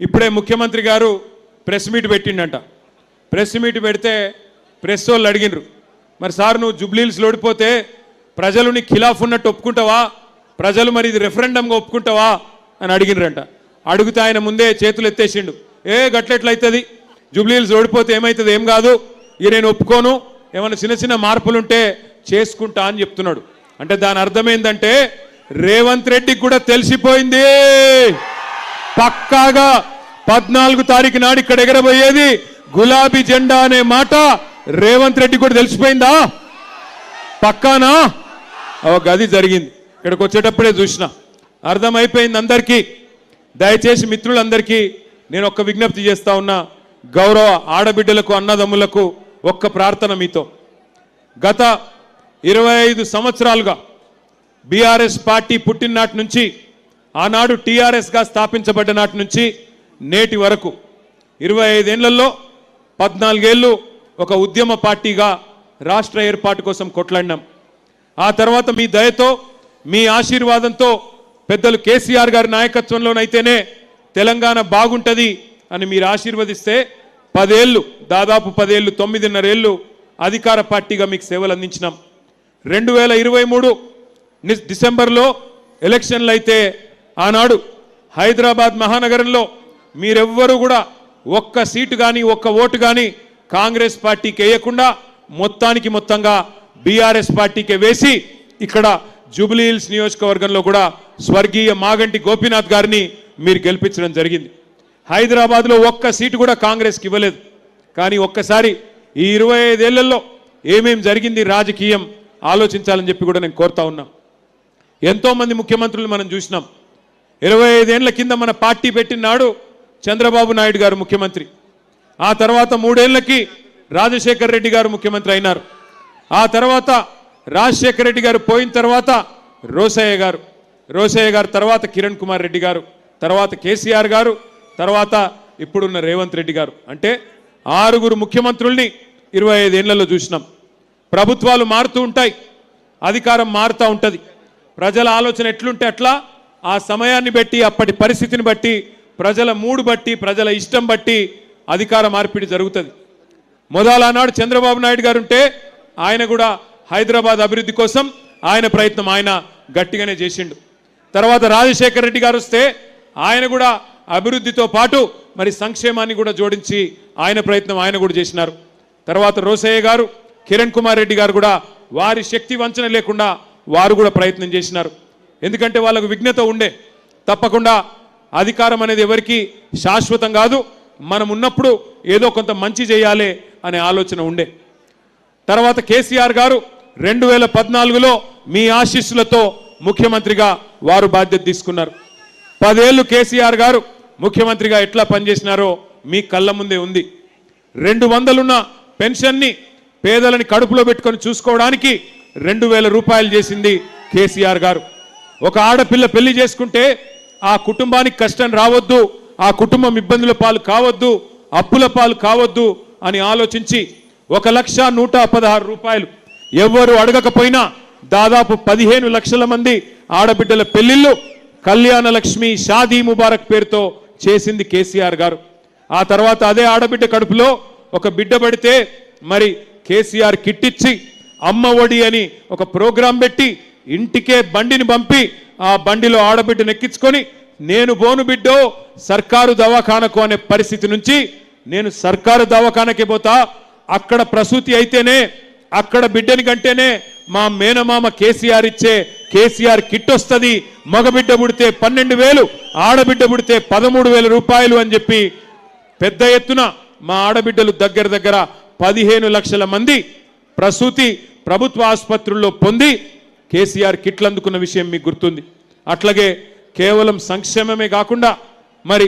ఇప్పుడే ముఖ్యమంత్రి గారు ప్రెస్ మీట్ పెట్టిండంట. ప్రెస్ మీట్ పెడితే ప్రెస్ వాళ్ళు అడిగినరు, మరి సార్ నువ్వు జూబ్లీహిల్స్లో ఓడిపోతే ప్రజలు నీ ఖిలాఫ్ ఉన్నట్టు ఒప్పుకుంటావా, ప్రజలు మరి ఇది రెఫరెండంగా ఒప్పుకుంటావా అని అడిగినరంట. అడుగుతా ఆయన ముందే చేతులు ఎత్తేసిండు, గట్లెట్లయితుంది, జూబ్లీహిల్స్ ఓడిపోతే ఏమవుతుంది, ఏం కాదు, ఇక నేను ఒప్పుకోను, ఏమైనా చిన్న చిన్న మార్పులుంటే చేసుకుంటా అని చెప్తున్నాడు. అంటే దాని అర్థం ఏంటంటే రేవంత్ రెడ్డికి కూడా తెలిసిపోయింది, పక్కాగా 14 తారీఖు నాడు ఇక్కడ ఎగరబోయేది గులాబీ జెండా అనే మాట రేవంత్ రెడ్డి కూడా తెలిసిపోయిందా, పక్కానా? గది జరిగింది. ఇక్కడికి వచ్చేటప్పుడే చూసిన, అర్థమైపోయింది అందరికీ. దయచేసి మిత్రులందరికీ నేను ఒక్క విజ్ఞప్తి చేస్తా ఉన్నా, గౌరవ ఆడబిడ్డలకు అన్నదమ్ములకు ఒక్క ప్రార్థన మీతో. గత 25 సంవత్సరాలుగా బీఆర్ఎస్ పార్టీ పుట్టిన నాటి నుంచి, ఆనాడు టీఆర్ఎస్గా స్థాపించబడ్డ నాటి నుంచి నేటి వరకు 25 ఏళ్లలో 14 ఏళ్ళు ఒక ఉద్యమ పార్టీగా రాష్ట్ర ఏర్పాటు కోసం కొట్లాడినాం. ఆ తర్వాత మీ దయతో, మీ ఆశీర్వాదంతో, పెద్దలు కేసీఆర్ గారి నాయకత్వంలోనైతేనే తెలంగాణ బాగుంటుంది అని మీరు ఆశీర్వదిస్తే 10 ఏళ్ళు, దాదాపు 10 ఏళ్ళు, 9.5 ఏళ్ళు అధికార పార్టీగా మీకు సేవలు అందించినాం. 2023 డిసెంబర్లో ఎలక్షన్లు అయితే ఆనాడు హైదరాబాద్ మహానగరంలో మీరెవ్వరూ కూడా ఒక్క సీటు కానీ ఒక్క ఓటు కానీ కాంగ్రెస్ పార్టీకి వేయకుండా మొత్తంగా బీఆర్ఎస్ పార్టీకి వేసి ఇక్కడ జూబ్లీహిల్స్ నియోజకవర్గంలో కూడా స్వర్గీయ మాగంటి గోపీనాథ్ గారిని మీరు గెలిపించడం జరిగింది. హైదరాబాద్లో ఒక్క సీటు కూడా కాంగ్రెస్కి ఇవ్వలేదు. కానీ ఒక్కసారి ఈ 25 ఏళ్లలో ఏమేం జరిగింది రాజకీయం ఆలోచించాలని చెప్పి కూడా నేను కోరుతా ఉన్నా. ఎంతోమంది ముఖ్యమంత్రులు మనం చూసినాం. 25 ఏళ్ల కింద మన పార్టీ పెట్టిన నాడు చంద్రబాబు నాయుడు గారు ముఖ్యమంత్రి, ఆ తర్వాత 3 ఏళ్లకి రాజశేఖర్ రెడ్డి గారు ముఖ్యమంత్రి అయినారు. ఆ తర్వాత రాజశేఖర్ రెడ్డి గారు పోయిన తర్వాత రోసయ్య గారు తర్వాత కిరణ్ కుమార్ రెడ్డి గారు, తర్వాత కేసీఆర్ గారు, తర్వాత ఇప్పుడున్న రేవంత్ రెడ్డి గారు. అంటే 6 ముఖ్యమంత్రుల్ని 25 ఏళ్లలో చూసినాం. ప్రభుత్వాలు మారుతూ ఉంటాయి, అధికారం మారుతూ ఉంటుంది, ప్రజల ఆలోచన ఎట్లుంటే అట్లా ఆ సమయాన్ని బట్టి, అప్పటి పరిస్థితిని బట్టి, ప్రజల మూడు బట్టి, ప్రజల ఇష్టం బట్టి అధికార మార్పిడి జరుగుతుంది. మొదలనాడు చంద్రబాబు నాయుడు గారు ఉంటే ఆయన కూడా హైదరాబాద్ అభివృద్ధి కోసం ఆయన ప్రయత్నం ఆయన గట్టిగానే చేసిండు. తర్వాత రాజశేఖర్ రెడ్డి గారు వస్తే ఆయన కూడా అభివృద్ధితో పాటు మరి సంక్షేమాన్ని కూడా జోడించి ఆయన ప్రయత్నం ఆయన కూడా చేసినారు. తర్వాత రోసయ్య గారు, కిరణ్ కుమార్ రెడ్డి గారు కూడా వారి శక్తి వంచన లేకుండా వారు కూడా ప్రయత్నం చేసినారు. ఎందుకంటే వాళ్ళకు విఘ్నత ఉండే, తప్పకుండా అధికారం అనేది ఎవరికి శాశ్వతం కాదు, మనం ఉన్నప్పుడు ఏదో కొంత మంచి చేయాలి అనే ఆలోచన ఉండే. తర్వాత కేసీఆర్ గారు 2014లో మీ ఆశీస్సులతో ముఖ్యమంత్రిగా వారు బాధ్యత తీసుకున్నారు. 10 ఏళ్ళు కేసీఆర్ గారు ముఖ్యమంత్రిగా ఎట్లా పనిచేసినారో మీ కళ్ళ ముందే ఉంది. 200 ఉన్న పెన్షన్ని పేదలని కడుపులో పెట్టుకొని చూసుకోవడానికి 2000 రూపాయలు చేసింది కేసీఆర్ గారు. ఒక ఆడపిల్ల పెళ్లి చేసుకుంటే ఆ కుటుంబానికి కష్టం రావద్దు, ఆ కుటుంబం ఇబ్బందుల పాలు కావద్దు, అప్పుల పాలు కావద్దు అని ఆలోచించి 1,116 రూపాయలు ఎవ్వరు అడగకపోయినా దాదాపు 15 లక్షల మంది ఆడబిడ్డల పెళ్లిళ్ళు కళ్యాణ లక్ష్మి షాదీ ముబారక్ పేరుతో చేసింది కేసీఆర్ గారు. ఆ తర్వాత అదే ఆడబిడ్డ కడుపులో ఒక బిడ్డ పడితే మరి కేసీఆర్ కిట్టిచ్చి అమ్మ ఒడి అని ఒక ప్రోగ్రాం పెట్టి ఇంటికే బండిని పంపి ఆ బండిలో ఆడబిడ్డను ఎక్కించుకొని నేను బోను బిడ్డో సర్కారు దవాఖానకు అనే పరిస్థితి నుంచి నేను సర్కారు దవాఖానకే పోతా, అక్కడ ప్రసూతి అయితేనే, అక్కడ బిడ్డని కంటేనే మా మేనమామ కేసీఆర్ ఇచ్చే కేసీఆర్ కిట్ వస్తుంది, మగబిడ్డ పుడితే 12,000, ఆడబిడ్డ పుడితే 13,000 రూపాయలు అని చెప్పి పెద్ద ఎత్తున మా ఆడబిడ్డలు దగ్గర 15 లక్షల మంది ప్రసూతి ప్రభుత్వ ఆసుపత్రుల్లో పొంది కేసీఆర్ కిట్లు అందుకున్న విషయం మీకు గుర్తుంది. అట్లాగే కేవలం సంక్షేమమే కాకుండా మరి